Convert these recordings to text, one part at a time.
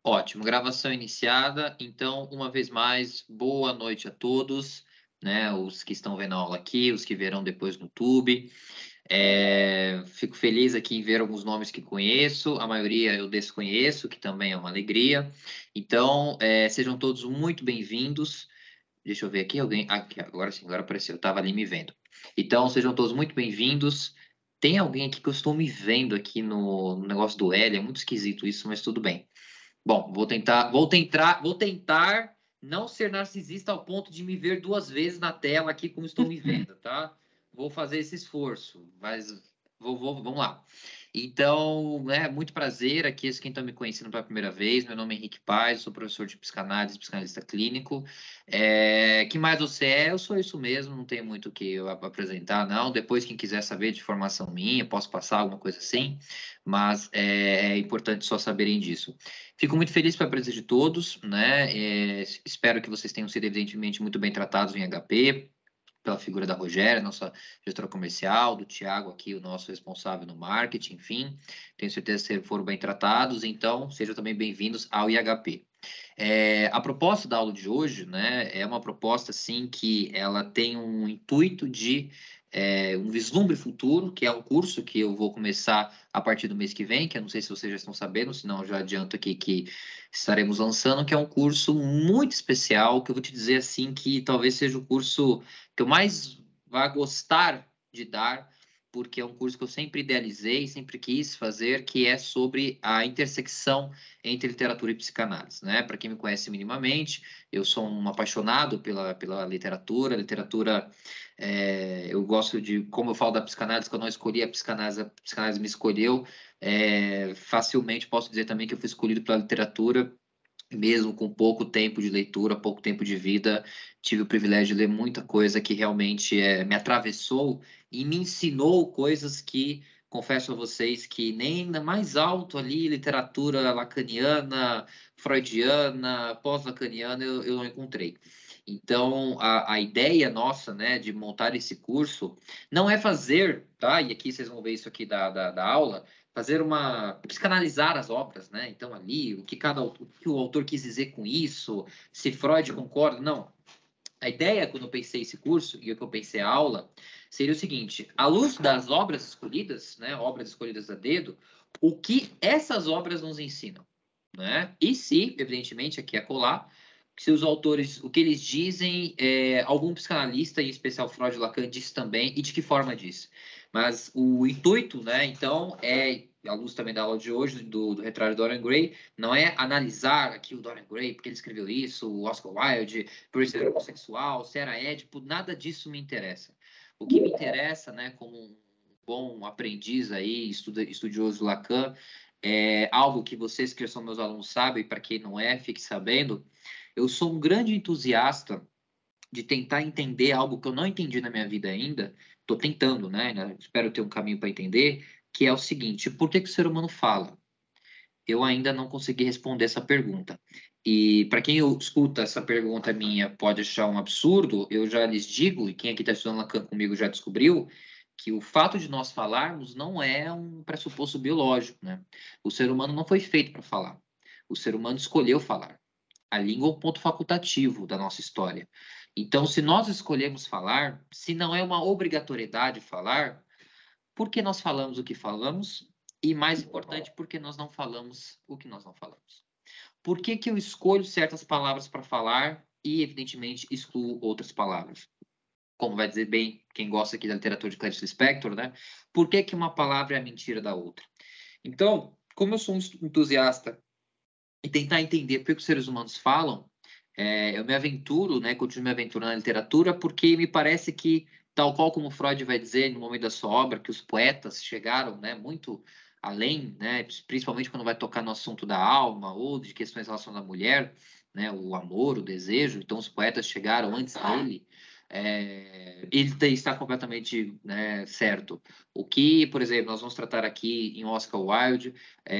Ótimo, gravação iniciada. Então, uma vez mais, boa noite a todos, né? Os que estão vendo a aula aqui, os que verão depois no YouTube. Fico feliz aqui em ver alguns nomes que conheço, a maioria eu desconheço, que também é uma alegria. Então, sejam todos muito bem-vindos. Deixa eu ver aqui, alguém. Aqui, agora sim, agora apareceu, eu estava ali me vendo. Então, sejam todos muito bem-vindos. Tem alguém aqui que eu estou me vendo aqui no negócio do L, é muito esquisito isso, mas tudo bem. Bom, vou tentar não ser narcisista ao ponto de me ver duas vezes na tela aqui como estou me vendo, tá? Vou fazer esse esforço, mas vamos lá. Então, muito prazer, aqui quem está me conhecendo pela primeira vez, meu nome é Henrique Paz, sou professor de psicanálise, psicanalista clínico. Que mais você é? Eu sou isso mesmo, não tenho muito o que eu apresentar, não. Depois, quem quiser saber de formação minha, posso passar alguma coisa assim, mas é importante só saberem disso. Fico muito feliz pela presença de todos, né? Espero que vocês tenham sido, evidentemente, muito bem tratados em HP, pela figura da Rogéria, nossa gestora comercial, do Tiago aqui, o nosso responsável no marketing, enfim. Tenho certeza que foram bem tratados, então sejam também bem-vindos ao IHP. A proposta da aula de hoje, né, é uma proposta, assim, que ela tem um intuito de um vislumbre futuro, que é um curso que eu vou começar a partir do mês que vem, que eu não sei se vocês já estão sabendo, senão eu já adianto aqui que estaremos lançando, que é um curso muito especial, que eu vou te dizer, assim, que talvez seja o curso que eu mais vá gostar de dar, porque é um curso que eu sempre idealizei, sempre quis fazer, que é sobre a intersecção entre literatura e psicanálise, né? Para quem me conhece minimamente, eu sou um apaixonado pela literatura. Eu gosto de, como eu falo da psicanálise, que eu não escolhi a psicanálise me escolheu. Facilmente posso dizer também que eu fui escolhido pela literatura, mesmo com pouco tempo de leitura, pouco tempo de vida, tive o privilégio de ler muita coisa que realmente me atravessou e me ensinou coisas que, confesso a vocês, que nem na mais alto ali, literatura lacaniana, freudiana, pós-lacaniana, eu não encontrei. Então, a ideia nossa, né, de montar esse curso não é fazer, tá? E aqui vocês vão ver isso aqui da aula, fazer psicanalizar as obras, né? Então ali o que o autor quis dizer com isso, se Freud concorda, não. A ideia quando eu pensei esse curso e o que eu pensei a aula seria o seguinte: à luz das obras escolhidas, né, obras escolhidas a dedo, o que essas obras nos ensinam, né? E se, evidentemente, aqui é colar, se os autores, o que eles dizem, algum psicanalista, em especial Freud e Lacan, disse também, e de que forma diz. Mas o intuito, né, então, à luz também da aula de hoje, do retrato de Dorian Gray, não é analisar aqui o Dorian Gray, porque ele escreveu isso, o Oscar Wilde, por ele ser homossexual, se era édipo, nada disso me interessa. O que me interessa, né, como um bom aprendiz aí, estudioso do Lacan, algo que vocês que são meus alunos sabem, para quem não é, fique sabendo, eu sou um grande entusiasta de tentar entender algo que eu não entendi na minha vida ainda, estou tentando, né? Espero ter um caminho para entender, que é o seguinte: por que que o ser humano fala? Eu ainda não consegui responder essa pergunta. E para quem escuta essa pergunta minha pode achar um absurdo, eu já lhes digo, e quem aqui está estudando Lacan comigo já descobriu, que o fato de nós falarmos não é um pressuposto biológico, né? O ser humano não foi feito para falar. O ser humano escolheu falar. A língua é um ponto facultativo da nossa história. Então, se nós escolhemos falar, se não é uma obrigatoriedade falar, por que nós falamos o que falamos? E, mais importante, por que nós não falamos o que nós não falamos? Por que que eu escolho certas palavras para falar e, evidentemente, excluo outras palavras? Como vai dizer bem quem gosta aqui da literatura de Clarice Lispector, né? Por que que uma palavra é a mentira da outra? Então, como eu sou um entusiasta e tentar entender por que os seres humanos falam, eu me aventuro, né, continuo me aventurando na literatura, porque me parece que, tal qual como Freud vai dizer no momento da sua obra, que os poetas chegaram, né, muito além, né, principalmente quando vai tocar no assunto da alma ou de questões relacionadas à mulher, né, o amor, o desejo. Então, os poetas chegaram antes dele. Ele está completamente, né, certo. O que, por exemplo, nós vamos tratar aqui em Oscar Wilde,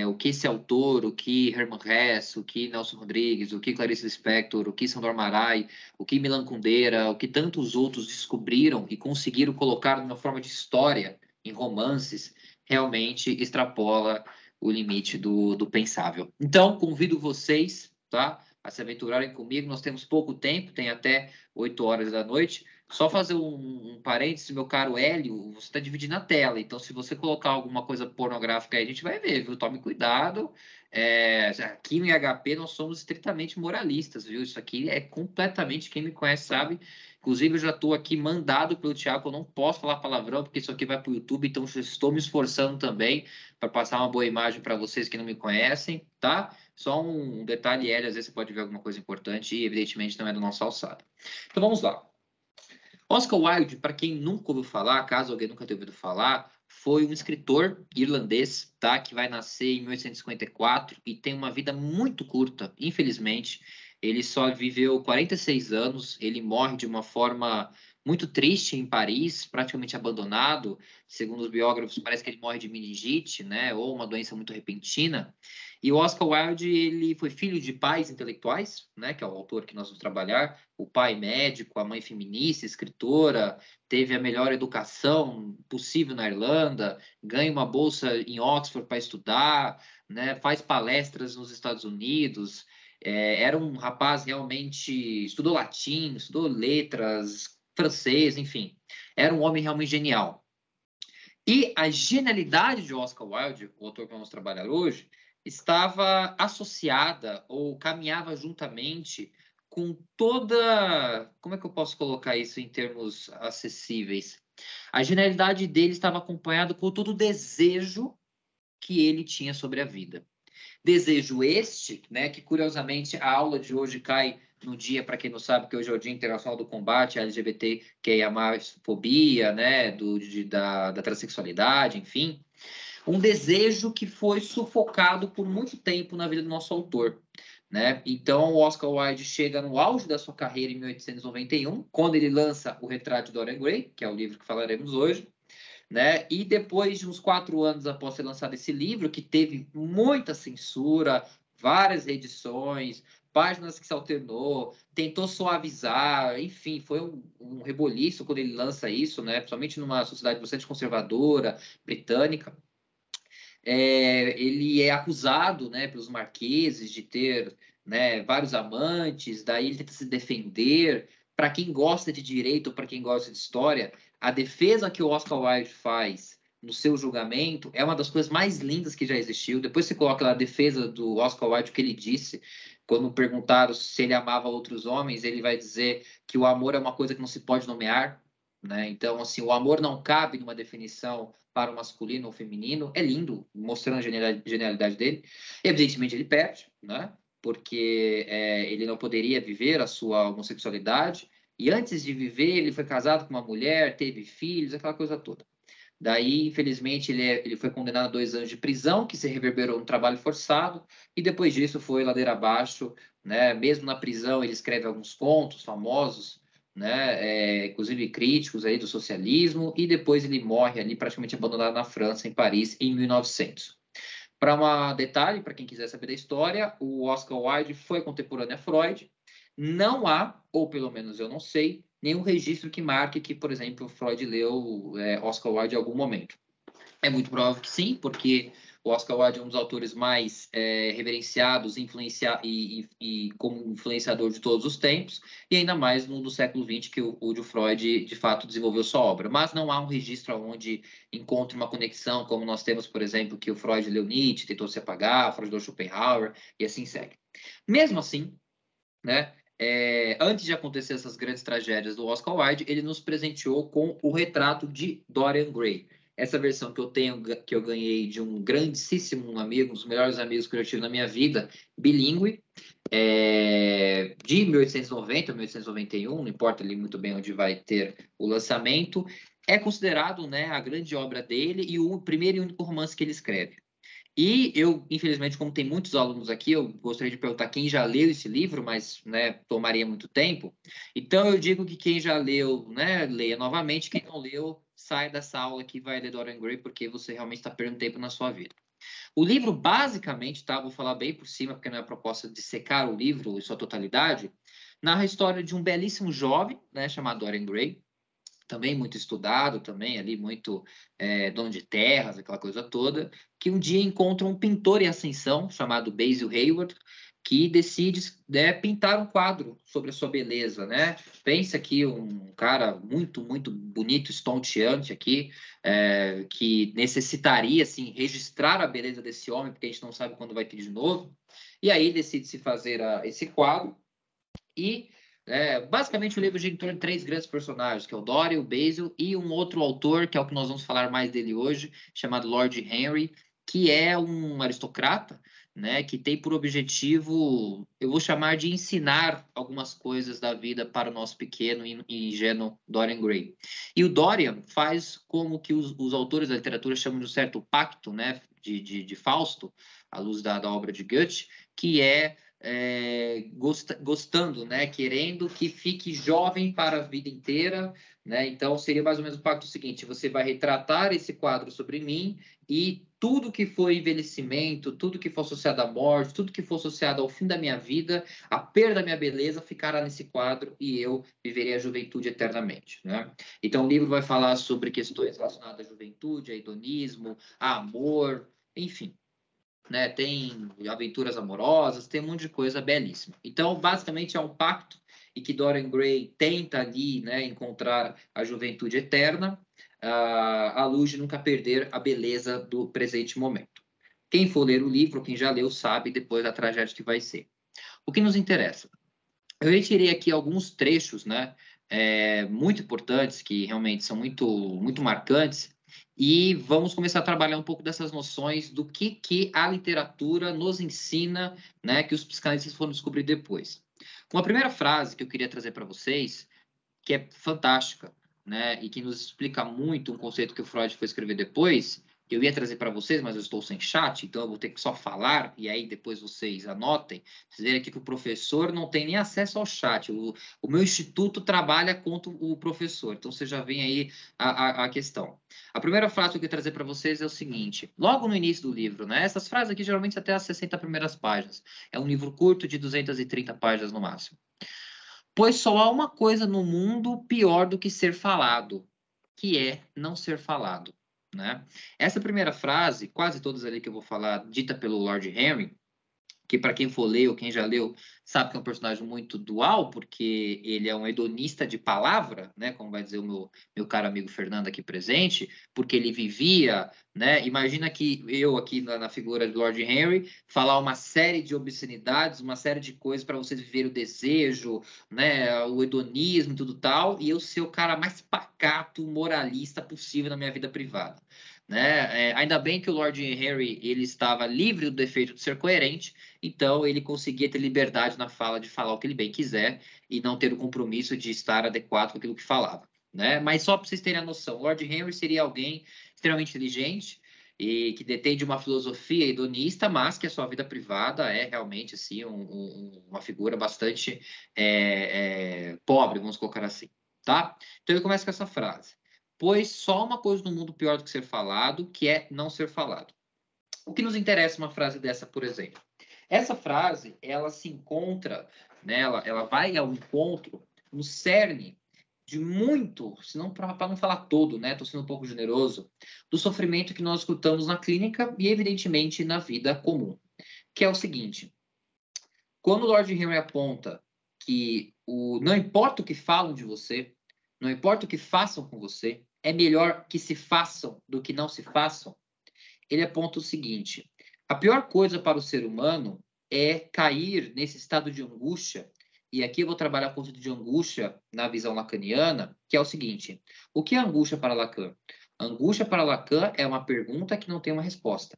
o que esse autor, o que Hermann Hesse, o que Nelson Rodrigues, o que Clarice Lispector, o que Sandor Marai, o que Milan Kundera, o que tantos outros descobriram e conseguiram colocar numa forma de história em romances, realmente extrapola o limite do pensável. Então, convido vocês, tá, a se aventurarem comigo. Nós temos pouco tempo, tem até 8 horas da noite. Só fazer um parênteses, meu caro Hélio, você está dividindo a tela. Então, se você colocar alguma coisa pornográfica aí, a gente vai ver, viu? Tome cuidado. Aqui no IHP nós somos estritamente moralistas, viu? Isso aqui é completamente, quem me conhece sabe. Inclusive, eu já estou aqui mandado pelo Thiago, eu não posso falar palavrão, porque isso aqui vai para o YouTube, então eu estou me esforçando também para passar uma boa imagem para vocês que não me conhecem, tá? Só um detalhe, Hélio, às vezes você pode ver alguma coisa importante e, evidentemente, não é do nosso alçado. Então, vamos lá. Oscar Wilde, para quem nunca ouviu falar, caso alguém nunca tenha ouvido falar, foi um escritor irlandês, tá? Que vai nascer em 1854 e tem uma vida muito curta, infelizmente. Ele só viveu 46 anos, ele morre de uma forma muito triste em Paris, praticamente abandonado. Segundo os biógrafos, parece que ele morre de meningite, né? Ou uma doença muito repentina. E o Oscar Wilde, ele foi filho de pais intelectuais, né? Que é o autor que nós vamos trabalhar, o pai médico, a mãe feminista, escritora, teve a melhor educação possível na Irlanda, ganha uma bolsa em Oxford para estudar, né, faz palestras nos Estados Unidos, era um rapaz realmente, estudou latim, estudou letras, francês, enfim, era um homem realmente genial. E a genialidade de Oscar Wilde, o autor que vamos trabalhar hoje, estava associada ou caminhava juntamente com toda. Como é que eu posso colocar isso em termos acessíveis? A genialidade dele estava acompanhada com todo o desejo que ele tinha sobre a vida. Desejo este, né, que curiosamente a aula de hoje cai no dia, para quem não sabe, que hoje é o Dia Internacional do Combate à LGBTQIA+, né, da transexualidade, enfim. Um desejo que foi sufocado por muito tempo na vida do nosso autor. Né? Então, o Oscar Wilde chega no auge da sua carreira em 1891, quando ele lança O Retrato de Dorian Gray, que é o livro que falaremos hoje, né? E depois de uns 4 anos após ter lançado esse livro, que teve muita censura, várias reedições, páginas que se alternou, tentou suavizar, enfim, foi um reboliço quando ele lança isso, né? Principalmente numa sociedade bastante conservadora, britânica. Ele é acusado, né, pelos marqueses de ter, né, vários amantes, daí ele tenta se defender. Para quem gosta de direito, para quem gosta de história, a defesa que o Oscar Wilde faz no seu julgamento é uma das coisas mais lindas que já existiu. Depois você coloca lá a defesa do Oscar Wilde, o que ele disse, quando perguntaram se ele amava outros homens, ele vai dizer que o amor é uma coisa que não se pode nomear, né? Então, assim, o amor não cabe numa definição para o masculino ou feminino. É lindo, mostrando a genialidade dele. Evidentemente, ele perde, né? Porque ele não poderia viver a sua homossexualidade. E antes de viver, ele foi casado com uma mulher, teve filhos, aquela coisa toda. Daí, infelizmente, ele foi condenado a 2 anos de prisão, que se reverberou no trabalho forçado, e depois disso foi ladeira abaixo, né? Mesmo na prisão, ele escreve alguns contos famosos, né? Inclusive críticos aí do socialismo, e depois ele morre ali praticamente abandonado na França, em Paris, em 1900. Para um detalhe, para quem quiser saber da história, o Oscar Wilde foi contemporâneo a Freud. Não há, ou pelo menos eu não sei, nenhum registro que marque que, por exemplo, Freud leu Oscar Wilde em algum momento. É muito provável que sim, porque o Oscar Wilde é um dos autores mais reverenciados e como influenciador de todos os tempos, e ainda mais no século XX, que o Freud, de fato, desenvolveu sua obra. Mas não há um registro onde encontre uma conexão, como nós temos, por exemplo, que o Freud leu Nietzsche, tentou se apagar, Freud leu Schopenhauer, e assim segue. Mesmo assim, né, antes de acontecer essas grandes tragédias do Oscar Wilde, ele nos presenteou com o retrato de Dorian Gray. Essa versão que eu tenho, que eu ganhei de um grandíssimo amigo, um dos melhores amigos que eu já tive na minha vida, bilíngue, de 1890 a 1891, não importa ali muito bem onde vai ter o lançamento, é considerado, né, a grande obra dele e o primeiro e único romance que ele escreve. E eu, infelizmente, como tem muitos alunos aqui, eu gostaria de perguntar quem já leu esse livro, mas, né, tomaria muito tempo. Então, eu digo que quem já leu, né, leia novamente. Quem não leu, sai dessa aula aqui e vai ler Dorian Gray, porque você realmente está perdendo tempo na sua vida. O livro, basicamente, tá, vou falar bem por cima, porque não é a proposta de secar o livro em sua totalidade, narra a história de um belíssimo jovem, né, chamado Dorian Gray, também muito estudado, também ali muito dono de terras, aquela coisa toda, que um dia encontra um pintor em ascensão chamado Basil Hayward, que decide pintar um quadro sobre a sua beleza, né? Pensa aqui um cara muito, muito bonito, estonteante aqui, que necessitaria, assim, registrar a beleza desse homem, porque a gente não sabe quando vai ter de novo. E aí decide se fazer esse quadro e basicamente o livro gira em torno de três grandes personagens, que é o Dorian, o Basil e um outro autor, que é o que nós vamos falar mais dele hoje, chamado Lord Henry, que é um aristocrata, né, que tem por objetivo, eu vou chamar de ensinar algumas coisas da vida para o nosso pequeno e ingênuo Dorian Gray. E o Dorian faz como que os autores da literatura chamam de um certo pacto, né, de Fausto, à luz da obra de Goethe, que gostando, né, querendo que fique jovem para a vida inteira, né? Então seria mais ou menos o pacto seguinte: você vai retratar esse quadro sobre mim e tudo que for envelhecimento, tudo que for associado à morte, tudo que for associado ao fim da minha vida, a perda da minha beleza ficará nesse quadro e eu viverei a juventude eternamente, né? Então o livro vai falar sobre questões relacionadas à juventude, a hedonismo, a amor, enfim, né? Tem aventuras amorosas, tem um monte de coisa belíssima. Então, basicamente, é um pacto e que Dorian Gray tenta ali, né, encontrar a juventude eterna, à luz de nunca perder a beleza do presente momento. Quem for ler o livro, quem já leu, sabe depois da tragédia que vai ser. O que nos interessa? Eu retirei aqui alguns trechos, né, muito importantes, que realmente são muito, muito marcantes, e vamos começar a trabalhar um pouco dessas noções do que a literatura nos ensina, né, que os psicanalistas foram descobrir depois. Uma primeira frase que eu queria trazer para vocês, que é fantástica, né, e que nos explica muito um conceito que o Freud foi escrever depois. Eu ia trazer para vocês, mas eu estou sem chat, então eu vou ter que só falar, e aí depois vocês anotem. Vocês verem aqui que o professor não tem nem acesso ao chat. O meu instituto trabalha contra o professor, então você já vem aí a questão. A primeira frase que eu queria trazer para vocês é o seguinte: logo no início do livro, né? Essas frases aqui geralmente até as 60 primeiras páginas. É um livro curto de 230 páginas no máximo. Pois só há uma coisa no mundo pior do que ser falado, que é não ser falado, né? Essa primeira frase, quase todas ali que eu vou falar, dita pelo Lord Henry, que para quem for ler ou quem já leu, sabe que é um personagem muito dual, porque ele é um hedonista de palavra, né, como vai dizer o meu caro amigo Fernando aqui presente, porque ele vivia, né, imagina que eu aqui na figura de Lord Henry, falar uma série de obscenidades, uma série de coisas para vocês viverem o desejo, né, o hedonismo e tudo tal, e eu ser o cara mais pacato, moralista possível na minha vida privada. Né? Ainda bem que o Lord Henry ele estava livre do defeito de ser coerente, então ele conseguia ter liberdade na fala de falar o que ele bem quiser e não ter o compromisso de estar adequado com aquilo que falava, né? Mas só para vocês terem a noção, Lord Henry seria alguém extremamente inteligente e que detém de uma filosofia hedonista, mas que a sua vida privada é realmente assim uma figura bastante pobre, vamos colocar assim, tá? Então eu começo com essa frase: pois só uma coisa no mundo pior do que ser falado, que é não ser falado. O que nos interessa uma frase dessa, por exemplo? Essa frase, ela se encontra nela, ela vai ao encontro no cerne de muito, se não para não falar todo, né? Estou sendo um pouco generoso, do sofrimento que nós escutamos na clínica e, evidentemente, na vida comum. Que é o seguinte: quando o Lord Henry aponta que não importa o que falam de você, não importa o que façam com você, é melhor que se façam do que não se façam, ele aponta o seguinte: a pior coisa para o ser humano é cair nesse estado de angústia. E aqui eu vou trabalhar o conceito de angústia na visão lacaniana, que é o seguinte: o que é angústia para Lacan? Angústia para Lacan é uma pergunta que não tem uma resposta.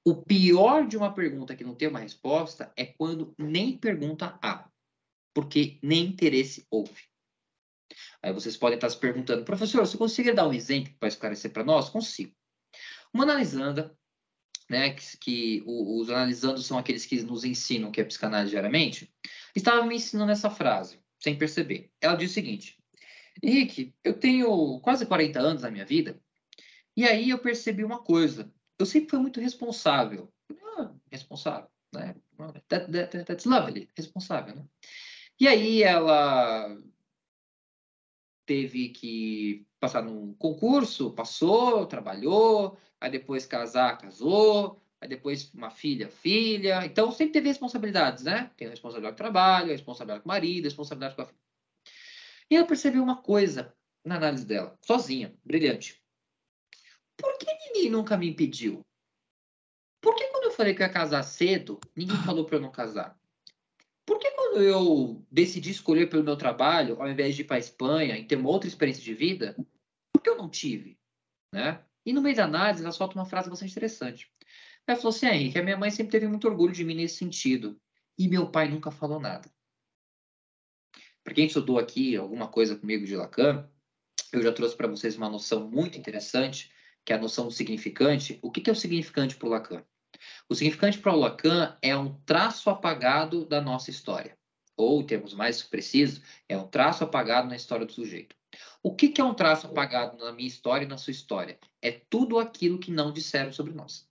O pior de uma pergunta que não tem uma resposta é quando nem pergunta há, porque nem interesse houve. Aí vocês podem estar se perguntando: professor, você consegue dar um exemplo para esclarecer para nós? Consigo. Uma analisanda, né, os analisandos são aqueles que nos ensinam o que é psicanálise diariamente, estava me ensinando essa frase, sem perceber. Ela diz o seguinte: Henrique, eu tenho quase 40 anos na minha vida, e aí eu percebi uma coisa. Eu sempre fui muito responsável. Responsável, né? That's lovely, responsável, né? E aí ela teve que passar num concurso, passou, trabalhou, aí depois casar, casou, aí depois uma filha, filha. Então, sempre teve responsabilidades, né? Tem responsabilidade com o trabalho, responsabilidade com o marido, responsabilidade com a filha. E ela percebeu uma coisa na análise dela, sozinha, brilhante. Por que ninguém nunca me impediu? Por que quando eu falei que eu ia casar cedo, ninguém falou para eu não casar? Por que quando eu decidi escolher pelo meu trabalho, ao invés de ir para a Espanha e ter uma outra experiência de vida, por que eu não tive? Né? E no meio da análise, ela solta uma frase bastante interessante. Ela falou assim, Henrique, a minha mãe sempre teve muito orgulho de mim nesse sentido. E meu pai nunca falou nada. Para quem estudou aqui alguma coisa comigo de Lacan, eu já trouxe para vocês uma noção muito interessante, que é a noção do significante. O que é o significante para o Lacan? O significante para o Lacan é um traço apagado da nossa história. Ou, em termos mais precisos, é um traço apagado na história do sujeito. O que é um traço apagado na minha história e na sua história? É tudo aquilo que não disseram sobre nós.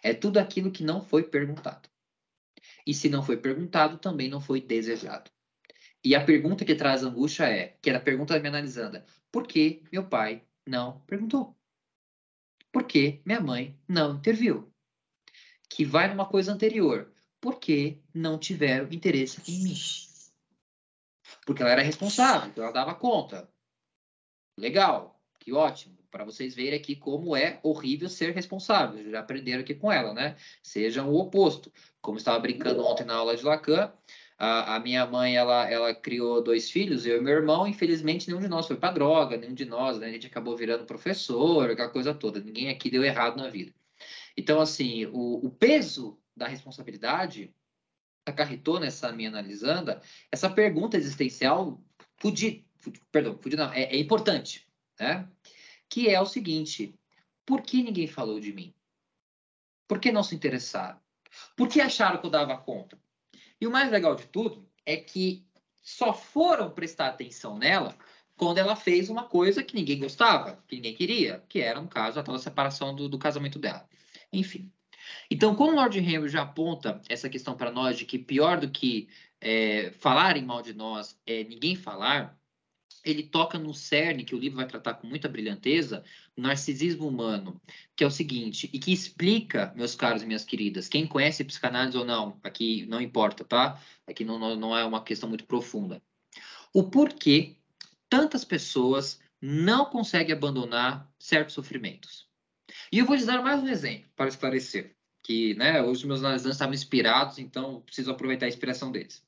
É tudo aquilo que não foi perguntado. E se não foi perguntado, também não foi desejado. E a pergunta que traz angústia é, que era a pergunta da minha analisanda, por que meu pai não perguntou? Por que minha mãe não interviu? Que vai numa coisa anterior. Por que não tiveram interesse em mim? Porque ela era responsável, ela dava conta. Legal, que ótimo. Para vocês verem aqui como é horrível ser responsável. Já aprenderam aqui com ela, né? Sejam o oposto. Como estava brincando ontem na aula de Lacan, a minha mãe, ela criou 2 filhos, eu e meu irmão. Infelizmente, nenhum de nós foi para droga, nenhum de nós, né? A gente acabou virando professor, aquela coisa toda. Ninguém aqui deu errado na vida. Então, assim, o peso da responsabilidade acarretou nessa minha analisanda essa pergunta existencial fudida não, é importante, né? Que é o seguinte, por que ninguém falou de mim? Por que não se interessaram? Por que acharam que eu dava conta? E o mais legal de tudo é que só foram prestar atenção nela quando ela fez uma coisa que ninguém gostava, que ninguém queria, que era, no caso, a tal separação do casamento dela. Enfim. Então, quando o Lord Henry já aponta essa questão para nós de que pior do que falarem mal de nós é ninguém falar, ele toca no cerne, que o livro vai tratar com muita brilhanteza, o narcisismo humano, que é o seguinte, e que explica, meus caros e minhas queridas, quem conhece psicanálise ou não, aqui não importa, tá? Aqui não é uma questão muito profunda. O porquê tantas pessoas não conseguem abandonar certos sofrimentos. E eu vou te dar mais um exemplo para esclarecer, que, né, hoje meus analisantes estavam inspirados, então preciso aproveitar a inspiração deles.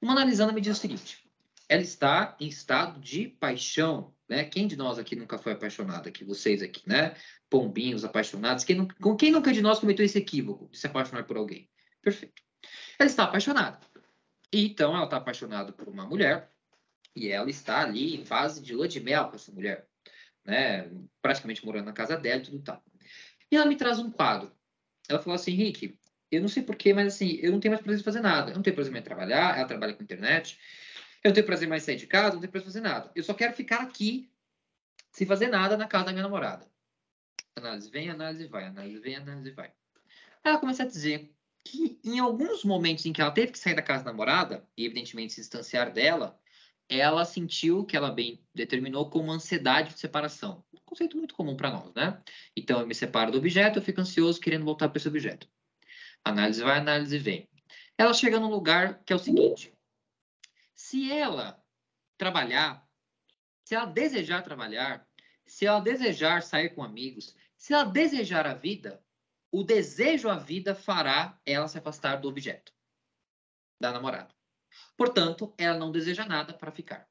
Uma analisanda me diz o seguinte: ela está em estado de paixão, né? Quem de nós aqui nunca foi apaixonado? Aqui, vocês aqui, né? Pombinhos apaixonados. Quem nunca de nós cometeu esse equívoco de se apaixonar por alguém? Perfeito. Ela está apaixonada. E, então, ela está apaixonada por uma mulher e ela está ali em fase de lua de mel com essa mulher, né? Praticamente morando na casa dela e tudo tal. E ela me traz um quadro. Ela falou assim, Rick, eu não sei porquê, mas assim, eu não tenho mais prazer de fazer nada. Eu não tenho prazer em trabalhar, ela trabalha com internet. Eu não tenho prazer mais em sair de casa, não tenho prazer em fazer nada. Eu só quero ficar aqui, sem fazer nada, na casa da minha namorada. Análise vem, análise vai, análise vem, análise vai. Ela começa a dizer que em alguns momentos em que ela teve que sair da casa da namorada, e evidentemente se distanciar dela, ela sentiu que ela bem determinou como ansiedade de separação. Um conceito muito comum para nós, né? Então eu me separo do objeto, eu fico ansioso querendo voltar para esse objeto. Análise vai, análise vem. Ela chega num lugar que é o seguinte: se ela trabalhar, se ela desejar trabalhar, se ela desejar sair com amigos, se ela desejar a vida, o desejo à vida fará ela se afastar do objeto, da namorada. Portanto, ela não deseja nada para ficar.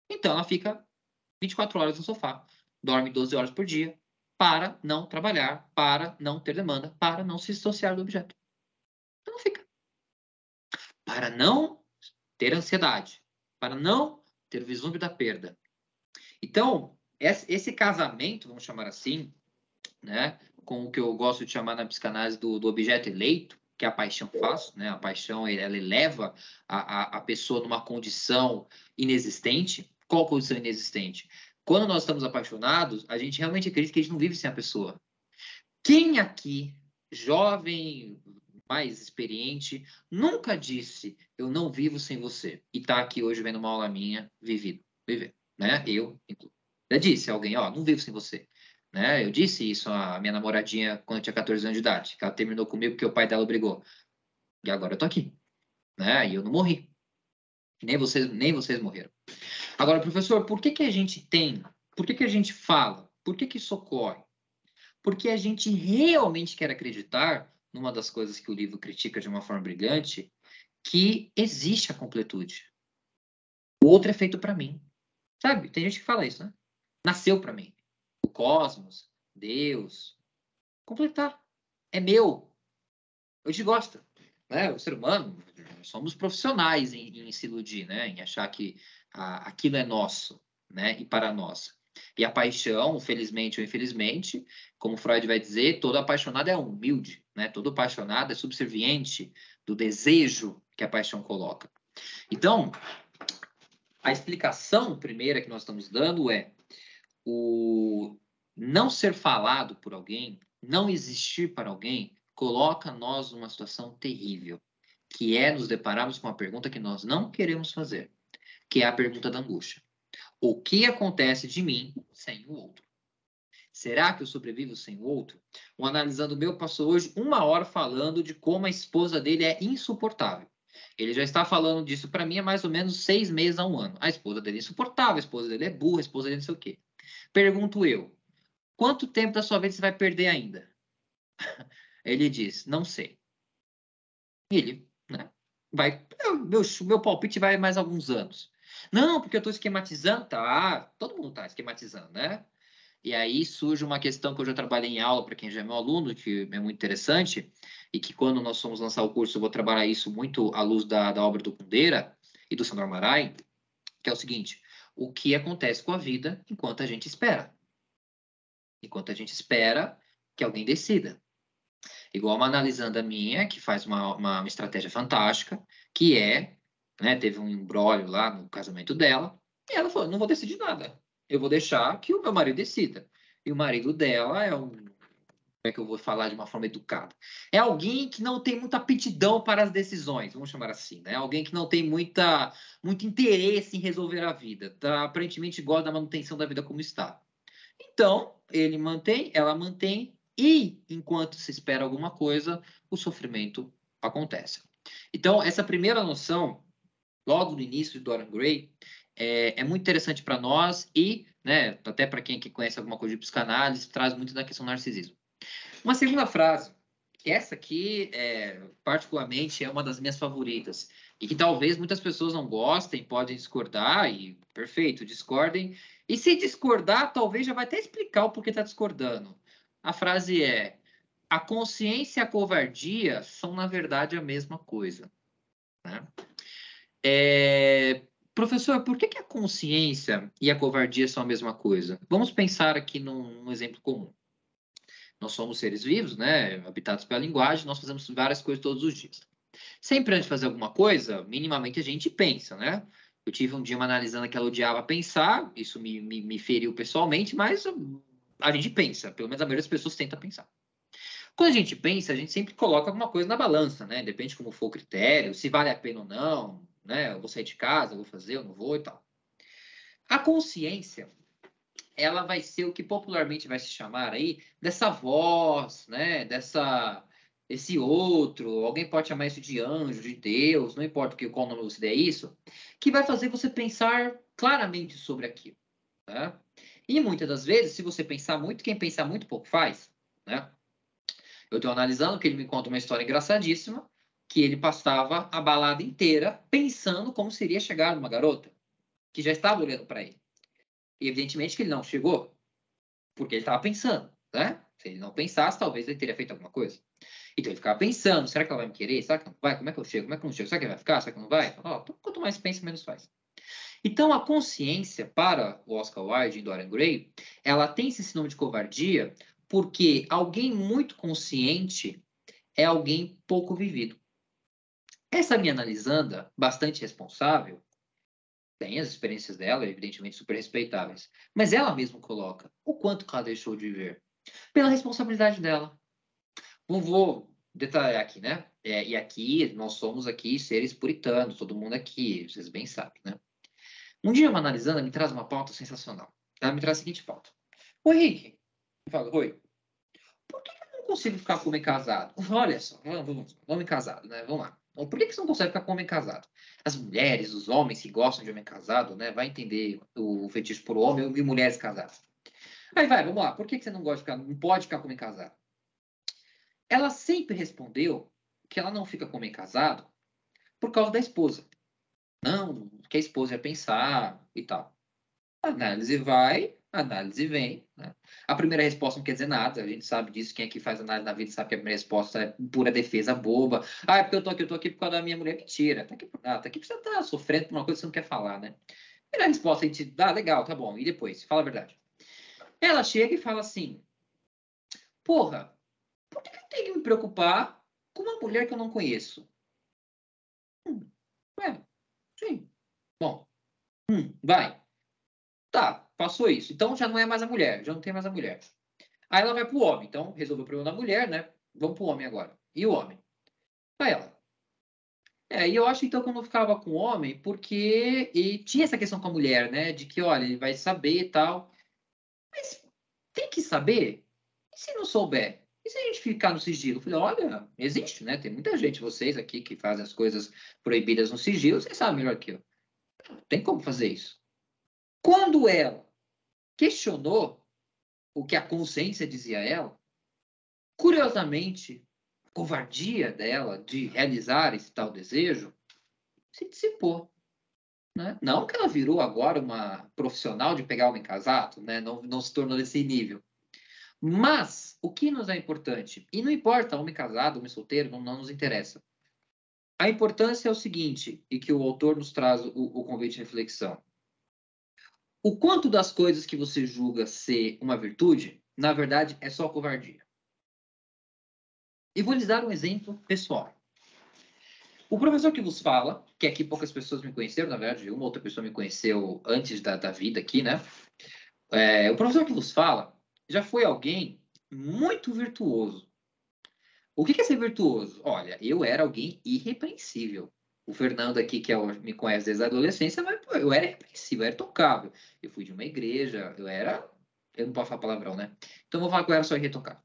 Então, ela fica 24 horas no sofá, dorme 12 horas por dia, para não trabalhar, para não ter demanda, para não se dissociar do objeto. Ela não fica. Para não ter ansiedade, para não ter o vislumbre da perda. Então, esse casamento, vamos chamar assim, né, com o que eu gosto de chamar na psicanálise do objeto eleito, que a paixão faz, né? A paixão ela eleva a pessoa numa condição inexistente. Qual condição inexistente? Quando nós estamos apaixonados, a gente realmente acredita que a gente não vive sem a pessoa. Quem aqui, jovem, mais experiente, nunca disse, eu não vivo sem você. E tá aqui hoje vendo uma aula minha, viver, né? Eu, inclusive. Já disse a alguém, ó, não vivo sem você. Né? Eu disse isso à minha namoradinha quando eu tinha 14 anos de idade, que ela terminou comigo porque o pai dela brigou. E agora eu tô aqui, né? E eu não morri. Nem vocês morreram. Agora, professor, por que que a gente tem? Por que que a gente fala? Por que que isso ocorre? Porque a gente realmente quer acreditar, numa das coisas que o livro critica de uma forma brilhante, que existe a completude. O outro é feito para mim. Sabe? Tem gente que fala isso, né? Nasceu para mim. O cosmos, Deus. Completar. É meu. Eu te gosto. Né? O ser humano, somos profissionais em se iludir, né? Em achar que aquilo é nosso, né? E para nós. E a paixão, felizmente ou infelizmente, como Freud vai dizer, todo apaixonado é humilde, né? Todo apaixonado é subserviente do desejo que a paixão coloca. Então, a explicação primeira que nós estamos dando é o não ser falado por alguém, não existir para alguém, coloca nós numa situação terrível, que é nos depararmos com uma pergunta que nós não queremos fazer, que é a pergunta da angústia. O que acontece de mim sem o outro? Será que eu sobrevivo sem o outro? Um analisando meu passou hoje 1 hora falando de como a esposa dele é insuportável. Ele já está falando disso para mim há mais ou menos 6 meses a 1 ano. A esposa dele é insuportável, a esposa dele é burra, a esposa dele não sei o quê. Pergunto eu, quanto tempo da sua vida você vai perder ainda? Ele diz, não sei. Ele, né? Vai, meu palpite vai mais alguns anos. Não, porque eu estou esquematizando, tá? Todo mundo está esquematizando, né? E aí surge uma questão que eu já trabalhei em aula para quem já é meu aluno, que é muito interessante, e que quando nós fomos lançar o curso, eu vou trabalhar isso muito à luz da obra do Kundera e do Sandor Marai, que é o seguinte: o que acontece com a vida enquanto a gente espera? Enquanto a gente espera que alguém decida. Igual uma analisando a minha, que faz uma estratégia fantástica, que é, né, teve um imbróglio lá no casamento dela, e ela falou, não vou decidir nada. Eu vou deixar que o meu marido decida. E o marido dela é um, como é que eu vou falar de uma forma educada? É alguém que não tem muita aptidão para as decisões, vamos chamar assim, né? Alguém que não tem muito interesse em resolver a vida, tá? Aparentemente gosta da manutenção da vida como está. Então, ele mantém, ela mantém, e enquanto se espera alguma coisa, o sofrimento acontece. Então, essa primeira noção, logo no início de Dorian Gray, é muito interessante para nós e, né, até para quem que conhece alguma coisa de psicanálise, traz muito da questão do narcisismo. Uma segunda frase, que essa aqui, particularmente, é uma das minhas favoritas, e que talvez muitas pessoas não gostem, podem discordar, e perfeito, discordem. E se discordar, talvez já vai até explicar o porquê está discordando. A frase é: a consciência e a covardia são, na verdade, a mesma coisa. Né? Professor, por que que a consciência e a covardia são a mesma coisa? Vamos pensar aqui num exemplo comum. Nós somos seres vivos, né? Habitados pela linguagem, nós fazemos várias coisas todos os dias. Sempre antes de fazer alguma coisa, minimamente a gente pensa, né? Eu tive um dia uma analisando que ela odiava pensar, isso me feriu pessoalmente, mas a gente pensa, pelo menos a maioria das pessoas tenta pensar. Quando a gente pensa, a gente sempre coloca alguma coisa na balança, né? Depende de como for o critério, se vale a pena ou não, né? Eu vou sair de casa, eu vou fazer, eu não vou e tal. A consciência, ela vai ser o que popularmente vai se chamar aí dessa voz, né? Esse outro, alguém pode chamar isso de anjo, de Deus, não importa qual nome você der isso, que vai fazer você pensar claramente sobre aquilo, né? E muitas das vezes, se você pensar muito, quem pensa muito pouco faz, né? Eu estou analisando que ele me conta uma história engraçadíssima, que ele passava a balada inteira pensando como seria chegar numa garota que já estava olhando para ele. E evidentemente que ele não chegou, porque ele estava pensando, né? Se ele não pensasse, talvez ele teria feito alguma coisa. Então ele ficava pensando, será que ela vai me querer? Será que não vai? Como é que eu chego? Como é que eu não chego? Será que ele vai ficar? Será que não vai? Então, quanto mais pensa, menos faz. Então a consciência, para o Oscar Wilde e Dorian Gray, ela tem esse sinônimo de covardia porque alguém muito consciente é alguém pouco vivido. Essa minha analisanda, bastante responsável, tem as experiências dela, evidentemente super respeitáveis, mas ela mesma coloca o quanto que ela deixou de ver pela responsabilidade dela. Não vou detalhar aqui, né? E aqui, nós somos aqui seres puritanos, todo mundo aqui, vocês bem sabem, né? Um dia, uma analisando, ela me traz uma pauta sensacional. Ela me traz a seguinte pauta. Oi, Henrique. Eu falo, oi. Por que eu não consigo ficar com homem casado? Olha só, homem casado, né? Vamos lá. Por que você não consegue ficar com homem casado? As mulheres, os homens que gostam de homem casado, né? Vai entender o fetiche por homem e mulheres casadas. Aí vai, vamos lá. Por que você não gosta de ficar, não pode ficar com homem casado? Ela sempre respondeu que ela não fica com homem casado por causa da esposa. Não, que a esposa ia pensar e tal. A análise vai, a análise vem, né? A primeira resposta não quer dizer nada, a gente sabe disso. Quem aqui faz análise na vida sabe que a primeira resposta é pura defesa boba. Ah, é porque eu tô aqui por causa da minha mulher. Mentira, tá aqui, tá aqui porque você tá sofrendo por uma coisa que você não quer falar, né? Primeira resposta a gente dá, legal, tá bom. E depois? Fala a verdade. Ela chega e fala assim: porra, por que eu tenho que me preocupar com uma mulher que eu não conheço? Ué, sim. Bom, vai. Tá, passou isso. Então já não é mais a mulher, já não tem mais a mulher. Aí ela vai pro homem. Então, resolveu o problema da mulher, né? Vamos pro homem agora. E o homem? Aí ela. E eu acho então que eu não ficava com o homem porque e tinha essa questão com a mulher, né? De que, olha, ele vai saber e tal. Mas tem que saber? E se não souber? E se a gente ficar no sigilo? Eu falei, olha, existe, né? Tem muita gente, vocês aqui, que fazem as coisas proibidas no sigilo, vocês sabem melhor que eu. Tem como fazer isso. Quando ela questionou o que a consciência dizia a ela, curiosamente, a covardia dela de realizar esse tal desejo se dissipou. Né? Não que ela virou agora uma profissional de pegar homem casado, né? Não se tornou desse nível. Mas o que nos é importante, e não importa homem casado, homem solteiro, não nos interessa. A importância é o seguinte, e que o autor nos traz o convite de reflexão. O quanto das coisas que você julga ser uma virtude, na verdade, é só covardia. E vou lhes dar um exemplo pessoal. O professor que vos fala, que aqui poucas pessoas me conheceram, na verdade, uma outra pessoa me conheceu antes da vida aqui, né? O professor que vos fala já foi alguém muito virtuoso. O que é ser virtuoso? Olha, eu era alguém irrepreensível. O Fernando aqui, me conhece desde a adolescência, mas pô, eu era irrepreensível, eu era intocável. Eu fui de uma igreja, eu era... Eu não posso falar palavrão, né? Então eu vou falar que eu era só irretocável.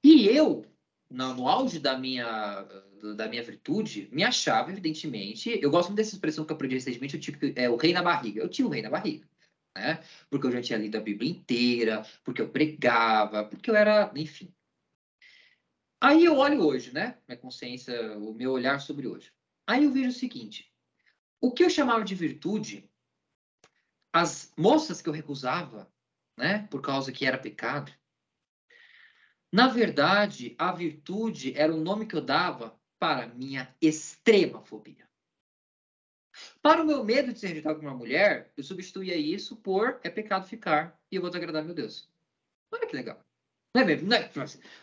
E eu, no auge da minha virtude, me achava, evidentemente... Eu gosto muito dessa expressão que eu aprendi recentemente, o rei na barriga. Eu tinha o rei na barriga, né? Porque eu já tinha lido a Bíblia inteira, porque eu pregava, porque eu era... Enfim. Aí eu olho hoje, né? Minha consciência, o meu olhar sobre hoje. Aí eu vejo o seguinte: o que eu chamava de virtude, as moças que eu recusava, né? Por causa que era pecado. Na verdade, a virtude era o nome que eu dava para a minha extrema fobia. Para o meu medo de ser rejeitado por uma mulher, eu substituía isso por é pecado ficar e eu vou desagradar meu Deus. Olha que legal. Não é mesmo? Não é?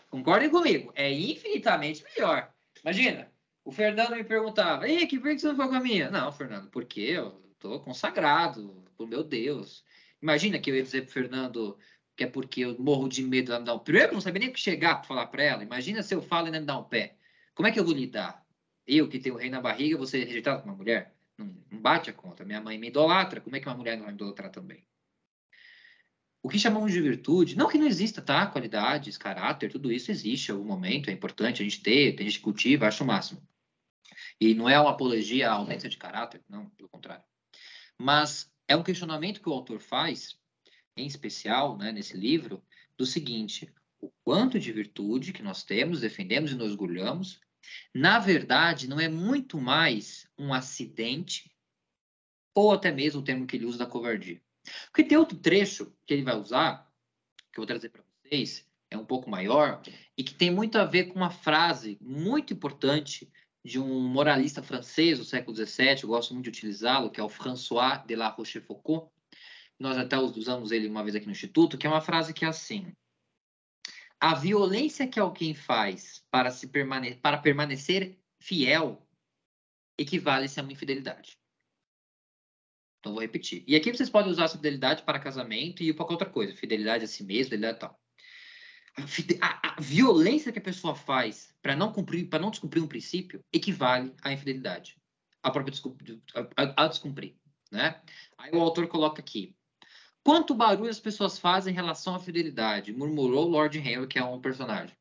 Concordem comigo, é infinitamente melhor. Imagina, o Fernando me perguntava, ei, por que você não foi com a minha? Não, Fernando, porque eu estou consagrado, por meu Deus. Imagina que eu ia dizer pro Fernando que é porque eu morro de medo dela me dar um... Primeiro, eu não sabia nem o que chegar para falar para ela. Imagina se eu falo e ela me dá um pé. Como é que eu vou lidar? Eu, que tenho o rei na barriga, vou ser rejeitado por uma mulher? Não bate a conta. Minha mãe me idolatra. Como é que uma mulher não vai me idolatrar também? O que chamamos de virtude, não que não exista, tá? Qualidades, caráter, tudo isso existe em algum momento, é importante a gente ter, tem gente que cultiva, acho o máximo. E não é uma apologia à ausência de caráter, não, pelo contrário. Mas é um questionamento que o autor faz, em especial, né, nesse livro, do seguinte: o quanto de virtude que nós temos, defendemos e nos orgulhamos, na verdade, não é muito mais um acidente, ou até mesmo o termo que ele usa da covardia. Porque tem outro trecho que ele vai usar, que eu vou trazer para vocês, é um pouco maior, e que tem muito a ver com uma frase muito importante de um moralista francês do século XVII, eu gosto muito de utilizá-lo, que é o François de La Rochefoucauld. Nós até usamos ele uma vez aqui no Instituto, que é uma frase que é assim: a violência que alguém faz para permanecer fiel equivale-se a uma infidelidade. Então, vou repetir. E aqui vocês podem usar essa fidelidade para casamento e para qualquer outra coisa. Fidelidade a si mesmo, fidelidade e tal. A violência que a pessoa faz para não descumprir um princípio equivale à infidelidade, a própria a descumprir, né? Aí o autor coloca aqui: quanto barulho as pessoas fazem em relação à fidelidade, murmurou Lord Henry, que é um personagem.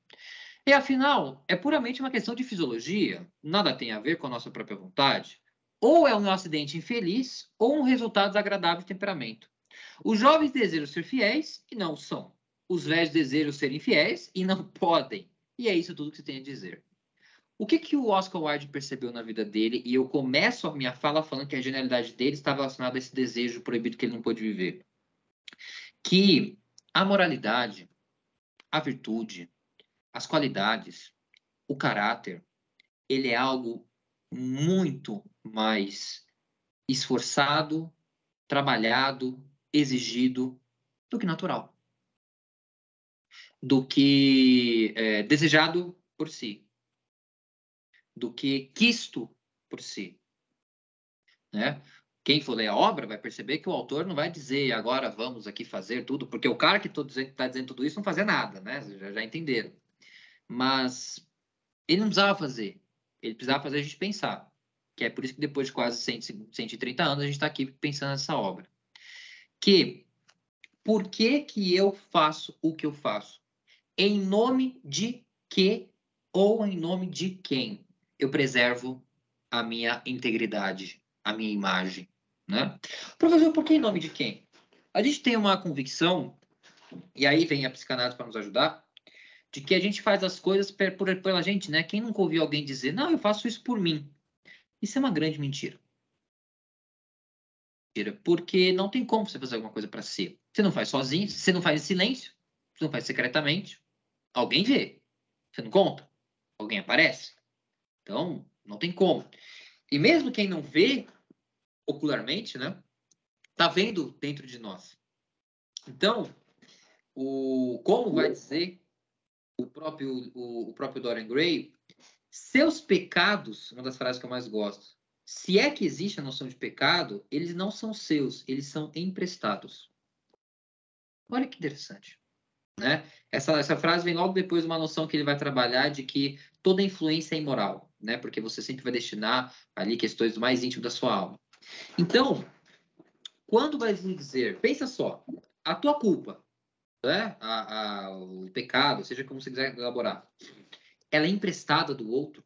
E afinal, é puramente uma questão de fisiologia, nada tem a ver com a nossa própria vontade. Ou é um acidente infeliz, ou um resultado desagradável de temperamento. Os jovens desejam ser fiéis e não são. Os velhos desejam ser infiéis e não podem. E é isso tudo que você tem a dizer. O que o Oscar Wilde percebeu na vida dele? E eu começo a minha fala falando que a genialidade dele estava relacionada a esse desejo proibido que ele não pôde viver. Que a moralidade, a virtude, as qualidades, o caráter, ele é algo muito mais esforçado, trabalhado, exigido do que natural, do que desejado por si, do que quisto por si, né? Quem for ler a obra vai perceber que o autor não vai dizer agora vamos aqui fazer tudo, porque o cara que está dizendo tudo isso não fazia nada, né? Já entenderam. Mas ele não precisava fazer. Ele precisava fazer a gente pensar. Que é por isso que depois de quase 130 anos a gente está aqui pensando nessa obra. Que por que eu faço o que eu faço? Em nome de que ou em nome de quem eu preservo a minha integridade, a minha imagem, né? Professor, por que em nome de quem? A gente tem uma convicção, e aí vem a psicanálise para nos ajudar, de que a gente faz as coisas pela gente, né? Quem nunca ouviu alguém dizer, não, eu faço isso por mim? Isso é uma grande mentira. Porque não tem como você fazer alguma coisa para si. Você não faz sozinho, você não faz em silêncio, você não faz secretamente. Alguém vê. Você não conta? Alguém aparece? Então, não tem como. E mesmo quem não vê ocularmente, né? Tá vendo dentro de nós. Então, como vai dizer o próprio Dorian Gray, seus pecados, uma das frases que eu mais gosto, se é que existe a noção de pecado, eles não são seus, eles são emprestados. Olha que interessante, né? Essa frase vem logo depois de uma noção que ele vai trabalhar de que toda influência é imoral, né? Porque você sempre vai destinar ali questões do mais íntimo da sua alma. Então, quando vai dizer, pensa só, a tua culpa, né? O pecado, seja como você quiser elaborar, ela é emprestada do outro,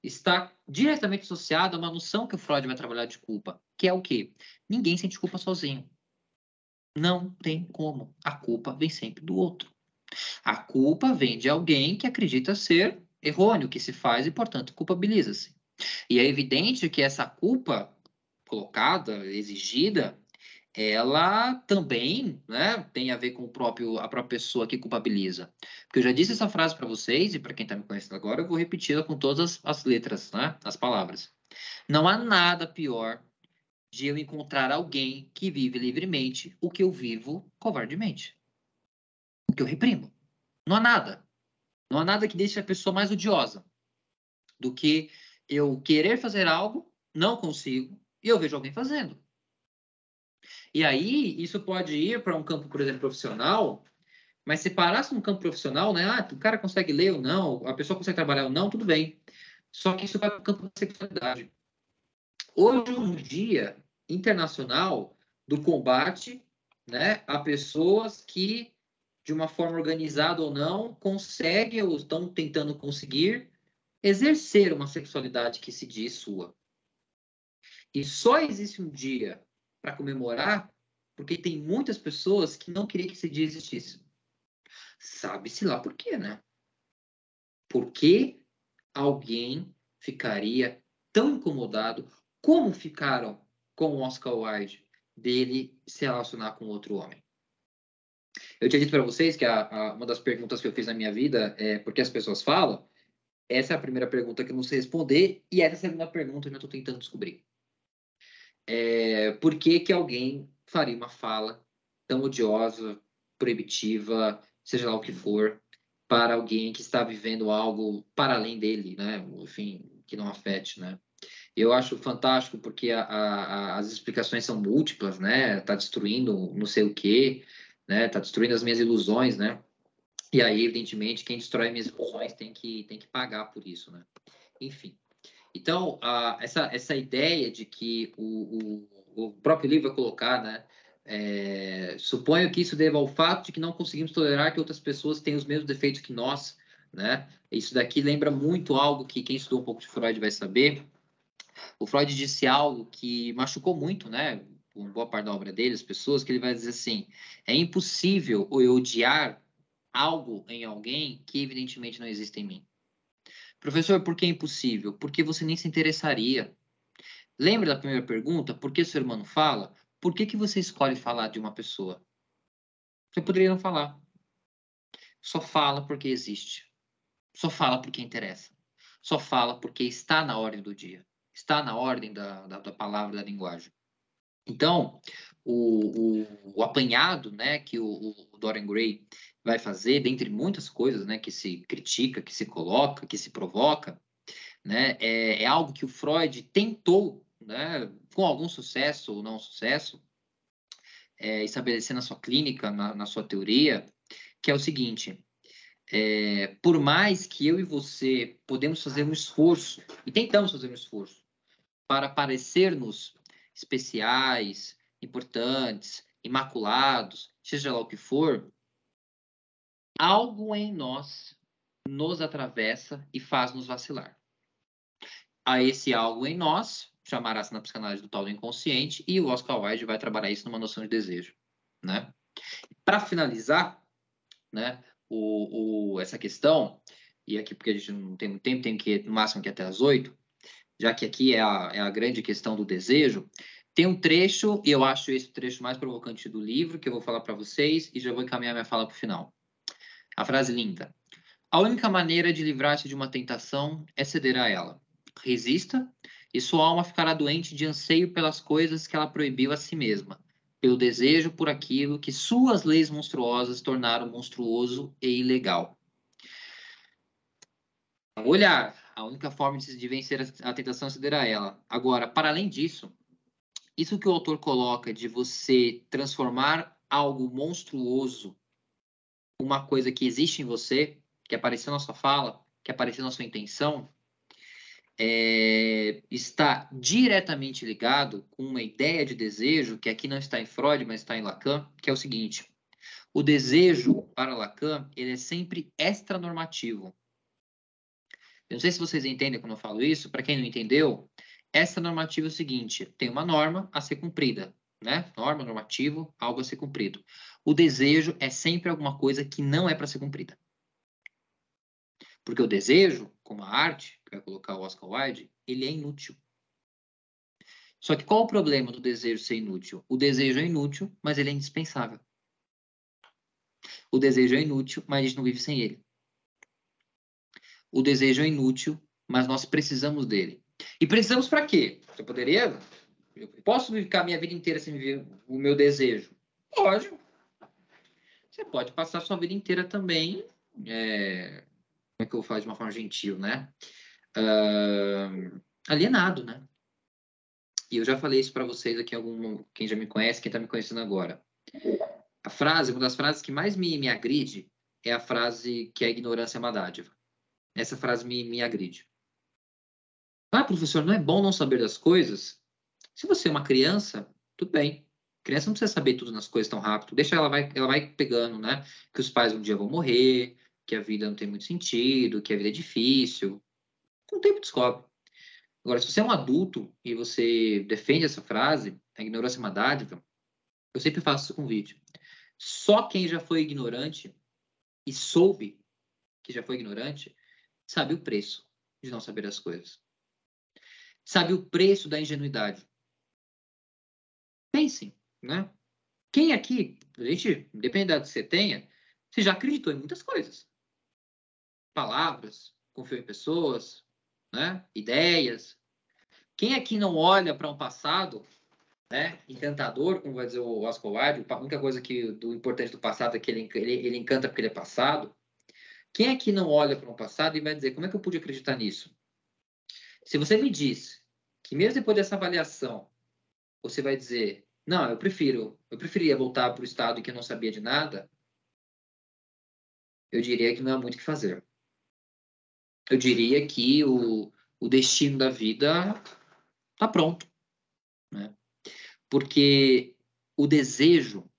está diretamente associada a uma noção que o Freud vai trabalhar de culpa, que é o quê? Ninguém sente culpa sozinho. Não tem como. A culpa vem sempre do outro. A culpa vem de alguém que acredita ser errôneo, que se faz e, portanto, culpabiliza-se. E é evidente que essa culpa colocada, exigida, ela também, né, tem a ver com a própria pessoa que culpabiliza. Porque eu já disse essa frase para vocês, e para quem está me conhecendo agora, eu vou repeti-la com todas as letras, né, as palavras. Não há nada pior de eu encontrar alguém que vive livremente o que eu vivo covardemente, o que eu reprimo. Não há nada. Não há nada que deixe a pessoa mais odiosa do que eu querer fazer algo, não consigo, e eu vejo alguém fazendo. E aí, isso pode ir para um campo, por exemplo, profissional, mas se parasse no campo profissional, né? Ah, o cara consegue ler ou não, a pessoa consegue trabalhar ou não, tudo bem. Só que isso vai para o campo da sexualidade. Hoje é um dia internacional do combate, né, a pessoas que, de uma forma organizada ou não, conseguem ou estão tentando conseguir exercer uma sexualidade que se diz sua. E só existe um dia para comemorar porque tem muitas pessoas que não queriam que esse dia existisse. Sabe-se lá por quê, né? Por que alguém ficaria tão incomodado como ficaram com o Oscar Wilde dele se relacionar com outro homem? Eu tinha dito para vocês que uma das perguntas que eu fiz na minha vida é por que as pessoas falam. Essa é a primeira pergunta que eu não sei responder e essa é a segunda pergunta que eu estou tentando descobrir. Por que que alguém faria uma fala tão odiosa, proibitiva, seja lá o que for, para alguém que está vivendo algo para além dele, né? Enfim, que não afete, né? Eu acho fantástico porque as explicações são múltiplas, né? Tá destruindo não sei o quê, né? Tá destruindo as minhas ilusões, né? E aí, evidentemente, quem destrói minhas emoções tem que pagar por isso, né? Enfim. Então, essa ideia de que o próprio livro vai colocar, né? Suponho que isso deva ao fato de que não conseguimos tolerar que outras pessoas tenham os mesmos defeitos que nós, né? Isso daqui lembra muito algo que quem estudou um pouco de Freud vai saber. O Freud disse algo que machucou muito, né? Com boa parte da obra dele, as pessoas, que ele vai dizer assim: é impossível eu odiar algo em alguém que evidentemente não existe em mim. Professor, por que é impossível? Porque você nem se interessaria. Lembra da primeira pergunta? Por que o ser humano fala? Por que você escolhe falar de uma pessoa? Você poderia não falar. Só fala porque existe. Só fala porque interessa. Só fala porque está na ordem do dia. Está na ordem da palavra, da linguagem. Então, o apanhado, né, que o Dorian Gray vai fazer, dentre muitas coisas, né, que se critica, que se coloca, que se provoca, né, é algo que o Freud tentou, né, com algum sucesso ou não sucesso, estabelecer na sua clínica, na sua teoria, que é o seguinte: por mais que eu e você podemos fazer um esforço, e tentamos fazer um esforço, para parecermos especiais, importantes, imaculados, seja lá o que for, algo em nós nos atravessa e faz-nos vacilar. A esse algo em nós chamará-se na psicanálise do tal do inconsciente, e o Oscar Wilde vai trabalhar isso numa noção de desejo, né? Para finalizar, né, essa questão, e aqui porque a gente não tem muito tempo, tem que ir no máximo aqui até as 8, já que aqui é a grande questão do desejo, tem um trecho, e eu acho esse o trecho mais provocante do livro, que eu vou falar para vocês, e já vou encaminhar minha fala para o final. A frase linda: a única maneira de livrar-se de uma tentação é ceder a ela. Resista, e sua alma ficará doente de anseio pelas coisas que ela proibiu a si mesma, pelo desejo por aquilo que suas leis monstruosas tornaram monstruoso e ilegal. Olhar, a única forma de vencer a tentação é ceder a ela. Agora, para além disso, isso que o autor coloca de você transformar algo monstruoso, uma coisa que existe em você, que apareceu na sua fala, que apareceu na sua intenção, está diretamente ligado com uma ideia de desejo, que aqui não está em Freud, mas está em Lacan, que é o seguinte: o desejo, para Lacan, ele é sempre extranormativo. Eu não sei se vocês entendem quando eu falo isso. Para quem não entendeu, essa normativa é o seguinte: tem uma norma a ser cumprida, né? Norma, normativo, algo a ser cumprido. O desejo é sempre alguma coisa que não é para ser cumprida. Porque o desejo, como a arte, que vai colocar o Oscar Wilde, ele é inútil. Só que qual o problema do desejo ser inútil? O desejo é inútil, mas ele é indispensável. O desejo é inútil, mas a gente não vive sem ele. O desejo é inútil, mas nós precisamos dele. E precisamos para quê? Eu poderia... Eu posso ficar minha vida inteira sem viver o meu desejo? Pode. Você pode passar a sua vida inteira também... como é que eu vou falar de uma forma gentil, né? Alienado, né? E eu já falei isso para vocês aqui, quem já me conhece, quem está me conhecendo agora. Uma das frases que mais me agride é a frase que a ignorância é uma dádiva. Essa frase me agride. Ah, professor, não é bom não saber das coisas? Se você é uma criança, tudo bem. A criança não precisa saber tudo nas coisas tão rápido. Deixa ela vai pegando, né? Que os pais um dia vão morrer, que a vida não tem muito sentido, que a vida é difícil. Com o tempo descobre. Agora, se você é um adulto e você defende essa frase, a ignorância é uma dádiva, eu sempre faço esse convite. Só quem já foi ignorante e soube que já foi ignorante sabe o preço de não saber as coisas. Sabe o preço da ingenuidade. Pensem, né? Quem aqui, a gente, independente do que você tenha, você já acreditou em muitas coisas. Palavras, confiou em pessoas, né? Ideias. Quem aqui não olha para um passado, né, encantador, como vai dizer o Oscar Wilde, a única coisa do importante do passado é que ele encanta porque ele é passado. Quem aqui não olha para um passado e vai dizer, como é que eu pude acreditar nisso? Se você me diz que mesmo depois dessa avaliação, você vai dizer, não, eu preferia voltar para o estado em que eu não sabia de nada, eu diria que não há muito o que fazer. Eu diria que o destino da vida está pronto, né? Porque o desejo,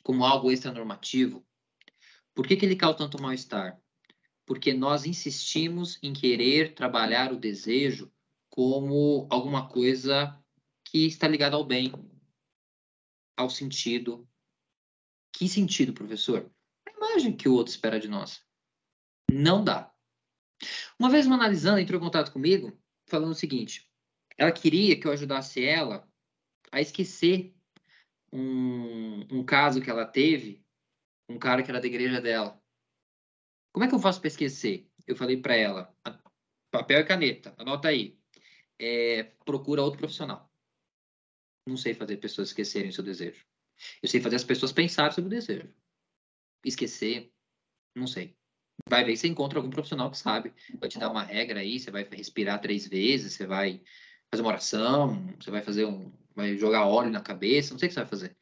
como algo extranormativo, por que ele causa tanto mal-estar? Porque nós insistimos em querer trabalhar o desejo como alguma coisa que está ligada ao bem, ao sentido. Que sentido, professor? A imagem que o outro espera de nós. Não dá. Uma vez uma analisando entrou em contato comigo, falando o seguinte: ela queria que eu ajudasse ela a esquecer um caso que ela teve, um cara que era da igreja dela. Como é que eu faço para esquecer? Eu falei para ela: papel e caneta, anota aí. Procura outro profissional. Não sei fazer pessoas esquecerem o seu desejo. Eu sei fazer as pessoas pensarem sobre o desejo. Esquecer, não sei. Vai ver se você encontra algum profissional que sabe. Vai te dar uma regra aí, você vai respirar 3 vezes, você vai fazer uma oração, você vai fazer vai jogar óleo na cabeça, não sei o que você vai fazer.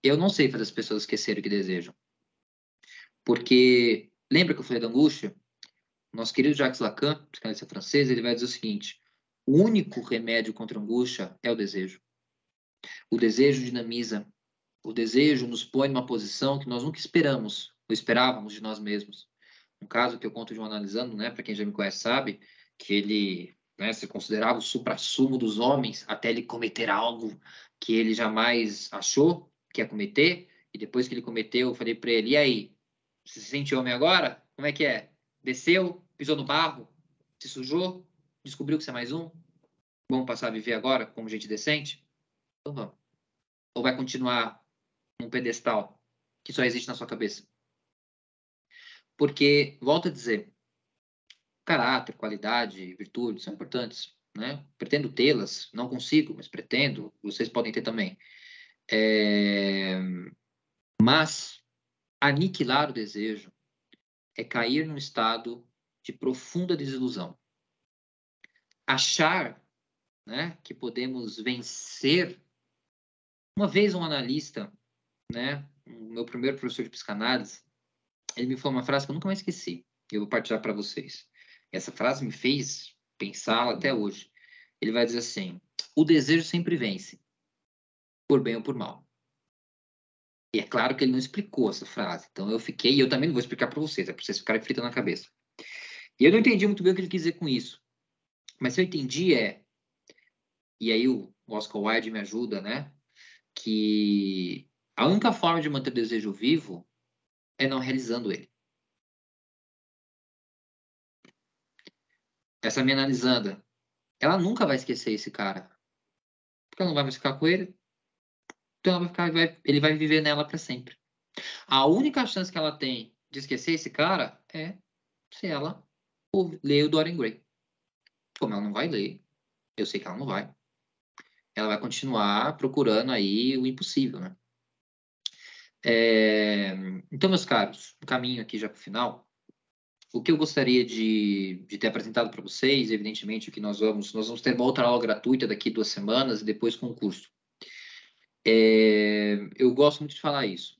Eu não sei fazer as pessoas esquecerem o que desejam. Porque, lembra que eu falei da angústia? Nosso querido Jacques Lacan, psicanalista francês, ele vai dizer o seguinte: o único remédio contra a angústia é o desejo. O desejo dinamiza. O desejo nos põe numa posição que nós nunca esperamos ou esperávamos de nós mesmos. Um caso que eu conto de um analisando, né, para quem já me conhece sabe, que ele, né, se considerava o suprassumo dos homens até ele cometer algo que ele jamais achou que ia cometer, e depois que ele cometeu, eu falei para ele: "E aí? Você se sente homem agora? Como é que é? Desceu, pisou no barro, se sujou, descobriu que você é mais um? Vamos passar a viver agora como gente decente? Então vamos. Ou vai continuar num pedestal que só existe na sua cabeça?" Porque, volto a dizer, caráter, qualidade, virtude são importantes, né? Pretendo tê-las, não consigo, mas pretendo. Vocês podem ter também. É... Mas aniquilar o desejo é cair num estado de profunda desilusão. Achar, né, que podemos vencer. Uma vez um analista, né, o meu primeiro professor de psicanálise, ele me falou uma frase que eu nunca mais esqueci. Eu vou partilhar para vocês. Essa frase me fez pensá-la até hoje. Ele vai dizer assim: o desejo sempre vence, por bem ou por mal. E é claro que ele não explicou essa frase. Então eu fiquei, e eu também não vou explicar para vocês, é para vocês ficarem fritos na cabeça. E eu não entendi muito bem o que ele quis dizer com isso. Mas se eu entendi e aí o Oscar Wilde me ajuda, né? Que a única forma de manter o desejo vivo é não realizando ele. Essa minha analisanda, ela nunca vai esquecer esse cara. Porque ela não vai mais ficar com ele, então ela vai ficar, ele vai viver nela para sempre. A única chance que ela tem de esquecer esse cara é se ela ler o Dorian Gray. Como ela não vai ler, eu sei que ela não vai, ela vai continuar procurando aí o impossível, né? É... Então, meus caros, um caminho aqui já para o final. O que eu gostaria de ter apresentado para vocês, evidentemente, o que nós vamos ter uma outra aula gratuita daqui 2 semanas e depois concurso. Eu gosto muito de falar isso.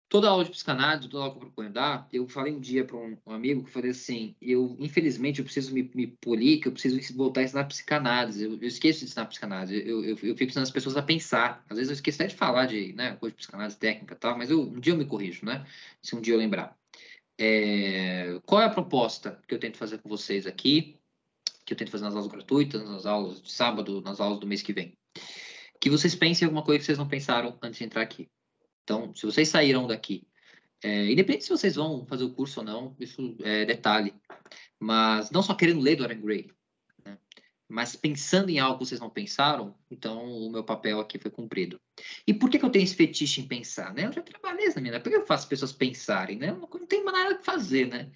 Toda aula de psicanálise, toda aula que eu proponho dar, eu falei um dia para um amigo que eu falei assim: infelizmente, eu preciso me polir, que eu preciso voltar a ensinar psicanálise. Eu esqueço de ensinar psicanálise. Eu fico ensinando as pessoas a pensar. Às vezes eu esqueço até de falar de, né, coisa de psicanálise técnica e tal, mas um dia eu me corrijo, né? Se um dia eu lembrar. Qual é a proposta que eu tento fazer com vocês aqui, que eu tento fazer nas aulas gratuitas, nas aulas de sábado, nas aulas do mês que vem? Que vocês pensem em alguma coisa que vocês não pensaram antes de entrar aqui. Então, se vocês saíram daqui, independente se vocês vão fazer o curso ou não, isso é detalhe, mas não só querendo ler Dorian Gray, né? Mas pensando em algo que vocês não pensaram, então o meu papel aqui foi cumprido. E por que eu tenho esse fetiche em pensar, né? Eu já trabalhei na minha vida, por que eu faço as pessoas pensarem, né? Eu não tenho mais nada que fazer, né?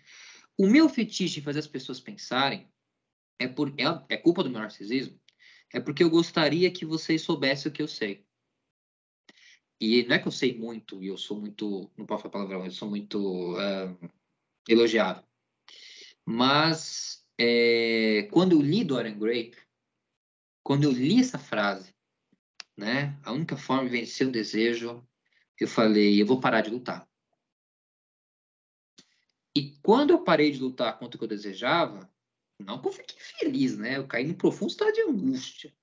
O meu fetiche em fazer as pessoas pensarem é culpa do meu narcisismo, é porque eu gostaria que vocês soubessem o que eu sei. E não é que eu sei muito, e eu sou muito, não posso falar palavrão, eu sou muito elogiável. Mas quando eu li Dorian Gray, quando eu li essa frase, né, a única forma de vencer o desejo, eu falei: eu vou parar de lutar. E quando eu parei de lutar contra o que eu desejava, não que eu fiquei feliz, né? Eu caí num profundo estado de angústia.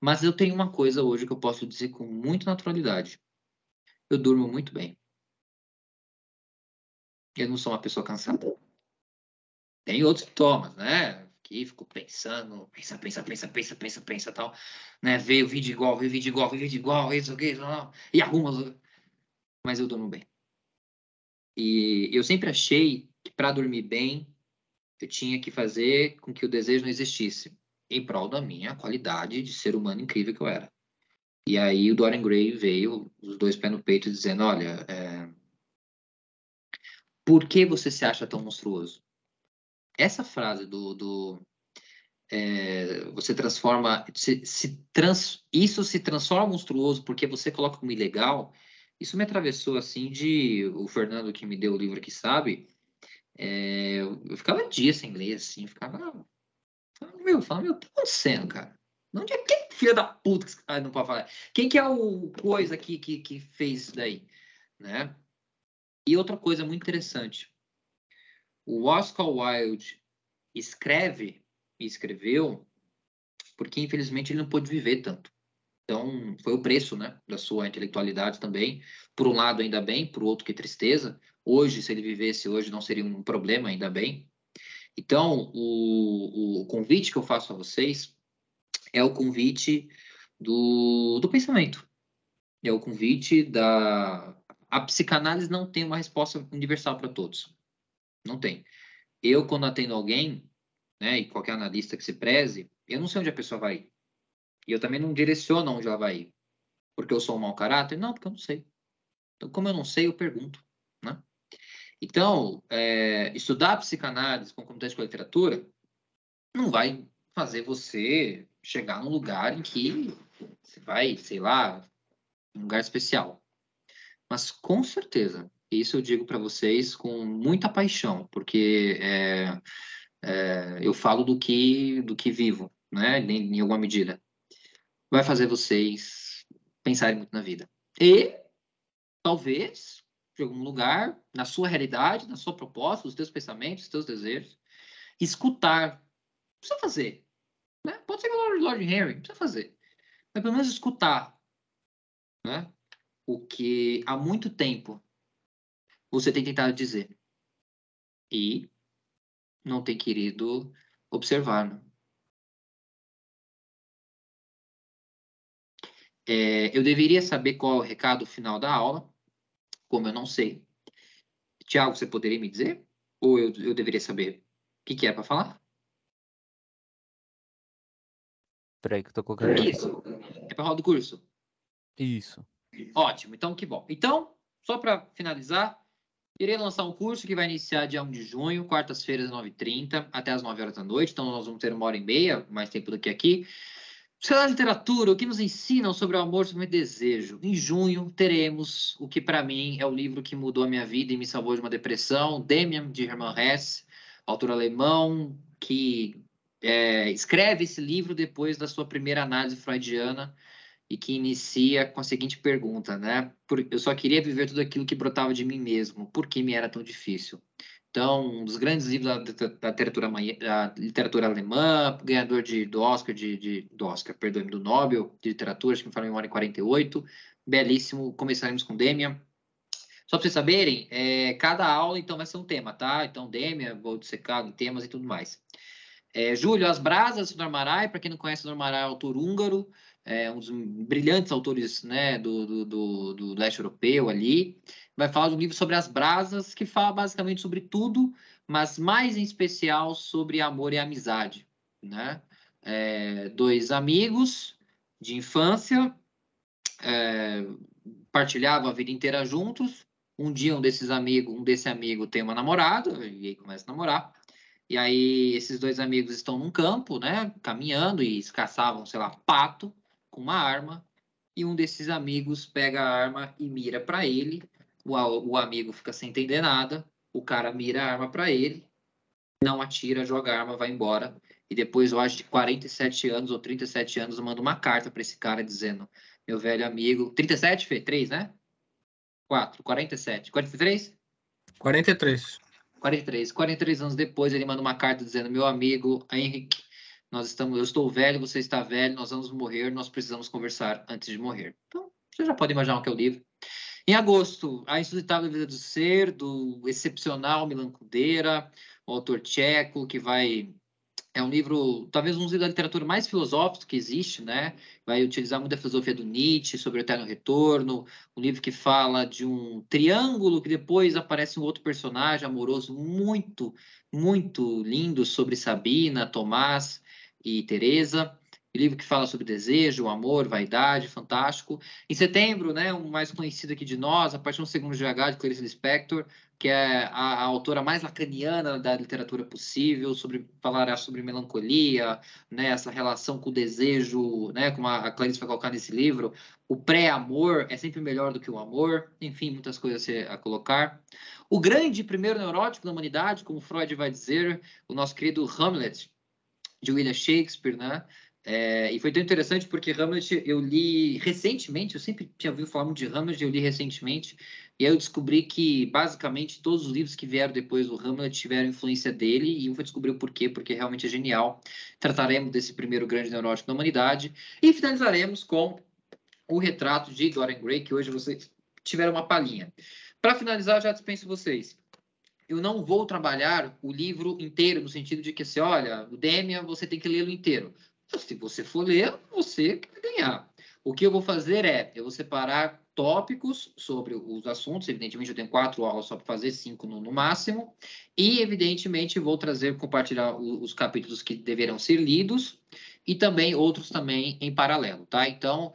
Mas eu tenho uma coisa hoje que eu posso dizer com muita naturalidade. Eu durmo muito bem. Eu não sou uma pessoa cansada. Tem outros sintomas, né? Que fico pensando, pensa, tal. Né? Veio vídeo igual, isso aqui, e arruma. Mas eu durmo bem. E eu sempre achei que para dormir bem, eu tinha que fazer com que o desejo não existisse, em prol da minha qualidade de ser humano incrível que eu era. E aí o Dorian Gray veio, os dois pés no peito, dizendo, olha, por que você se acha tão monstruoso? Essa frase você transforma, isso se transforma monstruoso porque você coloca como ilegal, isso me atravessou assim o Fernando que me deu o livro aqui sabe, eu ficava dias sem ler, assim, falando, meu, o que tá acontecendo, cara? Onde é que filha da puta que não pode falar? Quem que é o coisa aqui que fez isso daí, né? E outra coisa muito interessante, o Oscar Wilde escreveu porque infelizmente ele não pôde viver tanto. Então, foi o preço, né, da sua intelectualidade também. Por um lado, ainda bem, por outro, que tristeza. Hoje, se ele vivesse hoje, não seria um problema, ainda bem. Então, o convite que eu faço a vocês é o convite do pensamento. É o convite da... A psicanálise não tem uma resposta universal para todos. Não tem. Eu, quando atendo alguém, né, e qualquer analista que se preze, eu não sei onde a pessoa vai ir. E eu também não direciono onde ela vai ir. Porque eu sou um mau caráter? Não, porque eu não sei. Então, como eu não sei, eu pergunto, né? Então, estudar psicanálise concomitante com a literatura não vai fazer você chegar num lugar em que você vai, sei lá, um lugar especial. Mas com certeza, isso eu digo para vocês com muita paixão, porque eu falo do que vivo, né? Em alguma medida. Vai fazer vocês pensarem muito na vida. E talvez, de algum lugar, na sua realidade, na sua proposta, os teus pensamentos, os teus desejos, escutar. Não precisa fazer, né? Pode ser que o Lord Henry, não precisa fazer. Mas pelo menos escutar, né? O que há muito tempo você tem tentado dizer e não tem querido observar, né? Eu deveria saber qual é o recado final da aula, como eu não sei. Tiago, você poderia me dizer? Ou eu deveria saber o que é para falar? Peraí que eu tô colocando aqui. Isso. É para falar do curso? Isso. Ótimo, então que bom. Então, só para finalizar, irei lançar um curso que vai iniciar dia 1 de junho, quartas-feiras, 9h30, até as 9 horas da noite. Então, nós vamos ter 1h30, mais tempo do que aqui. Sei lá, literatura, o que nos ensinam sobre o amor, sobre o desejo. Em junho, teremos o que, para mim, é o livro que mudou a minha vida e me salvou de uma depressão, Demian, de Hermann Hesse, autor alemão, que escreve esse livro depois da sua primeira análise freudiana e que inicia com a seguinte pergunta, né? Eu só queria viver tudo aquilo que brotava de mim mesmo. Por que me era tão difícil? Então, um dos grandes livros da literatura alemã, ganhador do Oscar, do Oscar, perdoe-me, do Nobel de Literatura, acho que me fala em 1h48. Belíssimo. Começaremos com Demian. Só para vocês saberem, cada aula, então, vai ser um tema, tá? Então, Demian, vou dissecar em temas e tudo mais. Júlio, As Brasas, do Armarai, para quem não conhece, o Armarai é autor húngaro, um dos brilhantes autores, né, do leste europeu ali. Vai falar de um livro sobre as brasas, que fala basicamente sobre tudo, mas mais em especial sobre amor e amizade, né? Dois amigos de infância, partilhavam a vida inteira juntos. Um dia um desse amigo tem uma namorada, e aí começa a namorar. E aí esses dois amigos estão num campo, né, caminhando e caçavam, sei lá, pato com uma arma. E um desses amigos pega a arma e mira para ele. O amigo fica sem entender nada. O cara mira a arma para ele, não atira, joga a arma, vai embora. E depois, eu acho, de 47 anos ou 37 anos, manda uma carta para esse cara dizendo: meu velho amigo. 37, Fê? 3, né? 4, 47. 43? 43. 43 anos depois, ele manda uma carta dizendo: meu amigo Henrique, eu estou velho, você está velho, nós vamos morrer, nós precisamos conversar antes de morrer. Então, você já pode imaginar o que é o livro. Em agosto, A Insuscitável Vida do Ser, do excepcional Milan Kundera, o autor tcheco, que vai... É um livro, talvez um dos livros da literatura mais filosóficos que existe, né? Vai utilizar muita filosofia do Nietzsche sobre o eterno retorno, um livro que fala de um triângulo que depois aparece um outro personagem amoroso muito, muito lindo sobre Sabina, Tomás e Teresa. Um livro que fala sobre desejo, amor, vaidade, fantástico. Em setembro, né, o mais conhecido aqui de nós, A Paixão Segundo GH, de Clarice Lispector, que é a autora mais lacaniana da literatura possível, falará sobre melancolia, né, essa relação com o desejo, né, como a Clarice vai colocar nesse livro, o pré-amor é sempre melhor do que o amor, enfim, muitas coisas a colocar. O grande primeiro neurótico da humanidade, como Freud vai dizer, o nosso querido Hamlet, de William Shakespeare, né? E foi tão interessante porque Hamlet eu li recentemente, eu sempre tinha ouvido falar muito de Hamlet, eu li recentemente, e aí eu descobri que basicamente todos os livros que vieram depois do Hamlet tiveram influência dele, e eu fui descobrir o porquê, porque realmente é genial. Trataremos desse primeiro grande neurótico da humanidade, e finalizaremos com o retrato de Dorian Gray, que hoje vocês tiveram uma palhinha. Para finalizar, eu já dispenso vocês. Eu não vou trabalhar o livro inteiro, no sentido de que, assim, olha, o Demian, você tem que lê-lo inteiro. Se você for ler, você vai ganhar. O que eu vou fazer eu vou separar tópicos sobre os assuntos. Evidentemente, eu tenho 4 aulas só para fazer, 5 no máximo. E, evidentemente, vou compartilhar os capítulos que deverão ser lidos e também outros também em paralelo, tá? Então,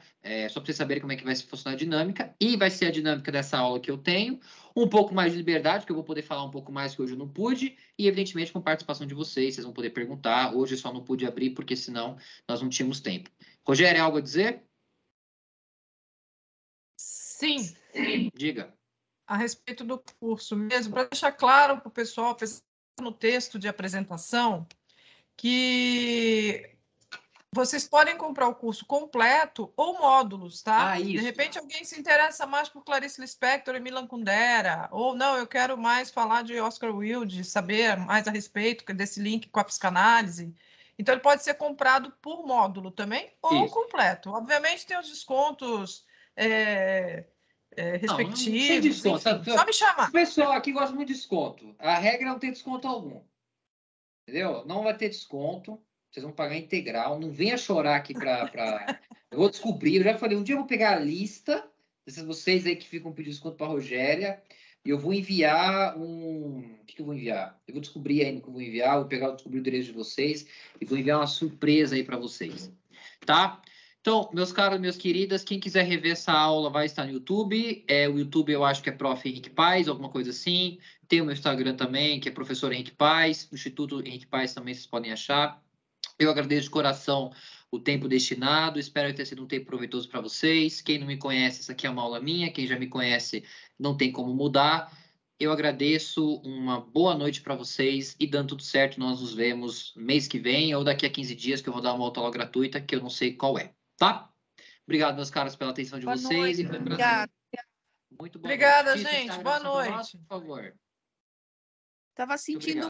só para vocês saberem como é que vai funcionar a dinâmica. E vai ser a dinâmica dessa aula que eu tenho. Um pouco mais de liberdade, que eu vou poder falar um pouco mais que hoje eu não pude. E, evidentemente, com participação de vocês vão poder perguntar. Hoje eu só não pude abrir, porque senão nós não tínhamos tempo. Rogério, algo a dizer? Sim. Diga. A respeito do curso mesmo, para deixar claro para o pessoal, no texto de apresentação, que vocês podem comprar o curso completo ou módulos, tá? Isso. De repente, alguém se interessa mais por Clarice Lispector e Milan Kundera, ou não, eu quero mais falar de Oscar Wilde, saber mais a respeito desse link com a psicanálise. Então, ele pode ser comprado por módulo também, ou completo. Obviamente, tem os descontos respectivos. Não tem desconto. Enfim, só me chamar. O pessoal aqui gosta muito de desconto. A regra não tem desconto algum. Entendeu? Não vai ter desconto. Vocês vão pagar integral. Não venha chorar aqui para... Eu vou descobrir. Eu já falei, um dia eu vou pegar a lista desses vocês aí que ficam pedindo desconto para a Rogéria e eu vou enviar O que eu vou enviar? Eu vou descobrir ainda o que eu vou enviar. Vou descobrir o endereço de vocês e vou enviar uma surpresa aí para vocês. Tá? Então, meus caros, minhas queridas, quem quiser rever essa aula vai estar no YouTube. O YouTube eu acho que é Prof. Henrique Paz, alguma coisa assim. Tem o meu Instagram também, que é Professor Henrique Paz. O Instituto Henrique Paz também vocês podem achar. Eu agradeço de coração o tempo destinado. Espero ter sido um tempo proveitoso para vocês. Quem não me conhece, essa aqui é uma aula minha. Quem já me conhece, não tem como mudar. Eu agradeço, uma boa noite para vocês e dando tudo certo, nós nos vemos mês que vem ou daqui a 15 dias que eu vou dar uma autoaula gratuita que eu não sei qual é. Tá? Obrigado, meus caros, pela atenção de vocês. E foi um prazer. Muito boa Obrigada, noite. gente. Boa noite. Por favor. Estava sentindo